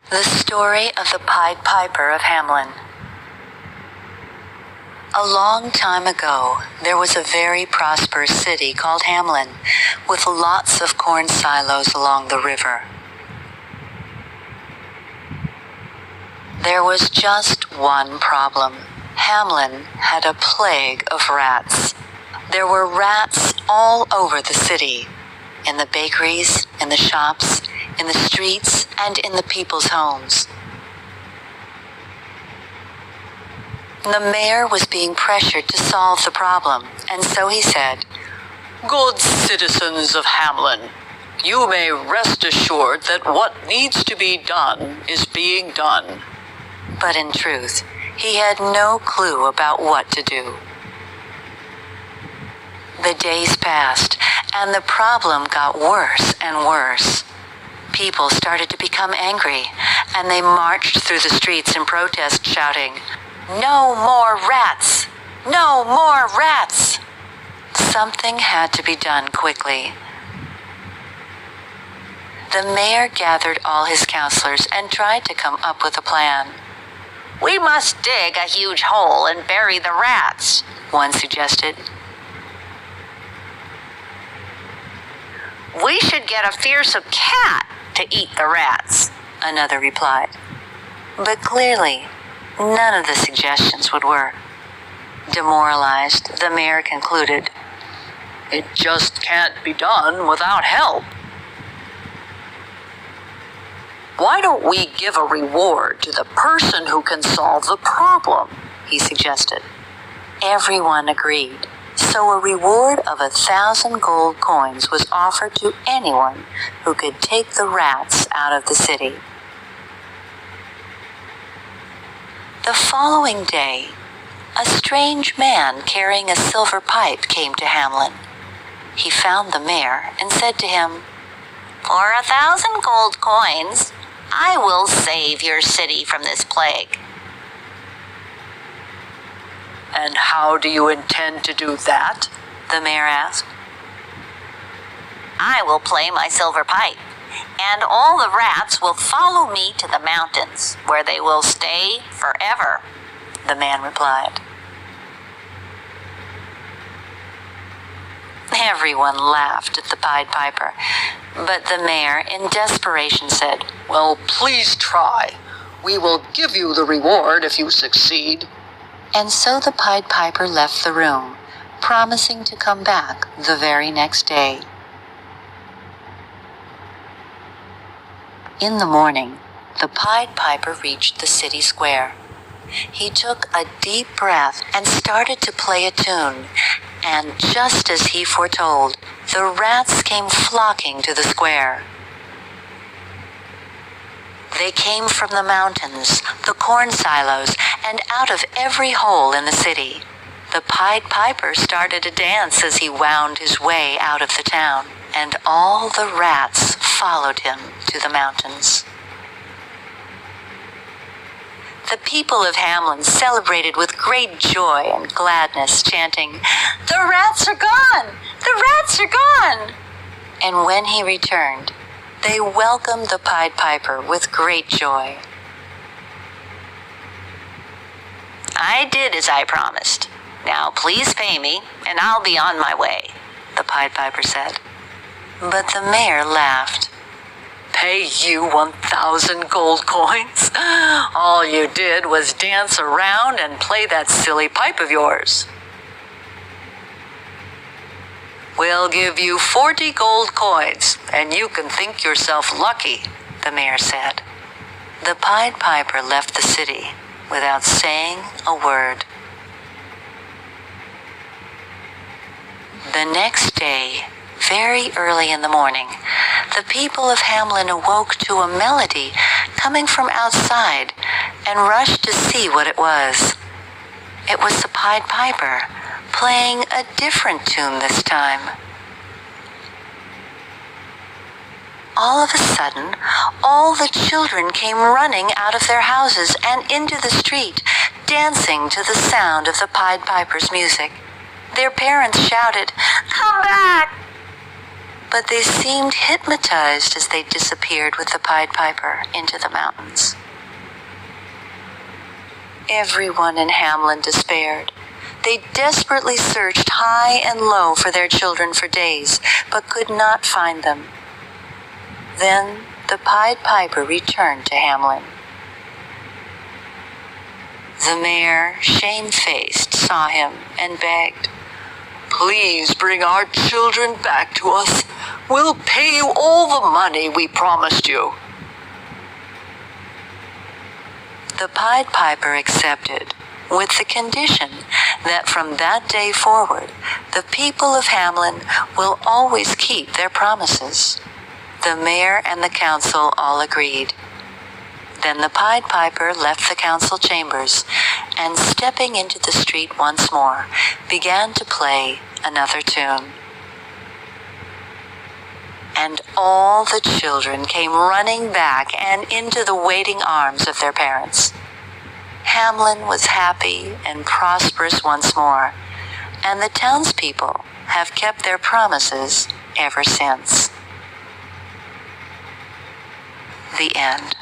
The story of the Pied Piper of Hamelin. A long time ago, there was a very prosperous city called Hamelin, with lots of corn silos along the river. There was just one problem. Hamelin had a plague of rats. There were rats all over the city, in the bakeries, in the shops, in the streets, and in the people's homes. The mayor was being pressured to solve the problem, and so he said, "Good citizens of Hamelin, you may rest assured that what needs to be done is being done." But in truth, he had no clue about what to do. The days passed, and the problem got worse and worse. People started to become angry, and they marched through the streets in protest, shouting, "No more rats! No more rats!" Something had to be done quickly. The mayor gathered all his counselors and tried to come up with a plan. "We must dig a huge hole and bury the rats," one suggested. "We should get a fearsome cat to eat the rats," another replied. But clearly, none of the suggestions would work. Demoralized, the mayor concluded, "It just can't be done without help. Why don't we give a reward to the person who can solve the problem?" he suggested. Everyone agreed, so a reward of 1,000 gold coins was offered to anyone who could take the rats out of the city. The following day, a strange man carrying a silver pipe came to Hamelin. He found the mayor and said to him, "For 1,000 gold coins, I will save your city from this plague." "And how do you intend to do that?" the mayor asked. "I will play my silver pipe, and all the rats will follow me to the mountains, where they will stay forever," the man replied. Everyone laughed at the Pied Piper, but the mayor, in desperation, said, "Well, please try. We will give you the reward if you succeed." And so the Pied Piper left the room, promising to come back the very next day. In the morning, the Pied Piper reached the city square. He took a deep breath and started to play a tune, and just as he foretold, the rats came flocking to the square. They came from the mountains, the corn silos, and out of every hole in the city. The Pied Piper started to dance as he wound his way out of the town, and all the rats followed him to the mountains. The people of Hamelin celebrated with great joy and gladness, chanting, "The rats are gone! The rats are gone!" And when he returned, they welcomed the Pied Piper with great joy. "I did as I promised. Now please pay me, and I'll be on my way," the Pied Piper said. But the mayor laughed. "Pay you 1,000 gold coins? All you did was dance around and play that silly pipe of yours." "We'll give you 40 gold coins, and you can think yourself lucky," the mayor said. The Pied Piper left the city without saying a word. The next day, very early in the morning, the people of Hamelin awoke to a melody coming from outside and rushed to see what it was. It was the Pied Piper, playing a different tune this time. All of a sudden, all the children came running out of their houses and into the street, dancing to the sound of the Pied Piper's music. Their parents shouted, "Come back!" but they seemed hypnotized as they disappeared with the Pied Piper into the mountains. Everyone in Hamelin despaired. They desperately searched high and low for their children for days, but could not find them. Then the Pied Piper returned to Hamelin. The mayor, shamefaced, saw him and begged, Please bring our children back to us. We'll pay you all the money we promised you. The Pied Piper accepted, with the condition that from that day forward, the people of Hamelin will always keep their promises. The mayor and the council all agreed. Then the Pied Piper left the council chambers and, stepping into the street once more, began to play another tune. And all the children came running back and into the waiting arms of their parents. Hamelin was happy and prosperous once more, and the townspeople have kept their promises ever since. The end.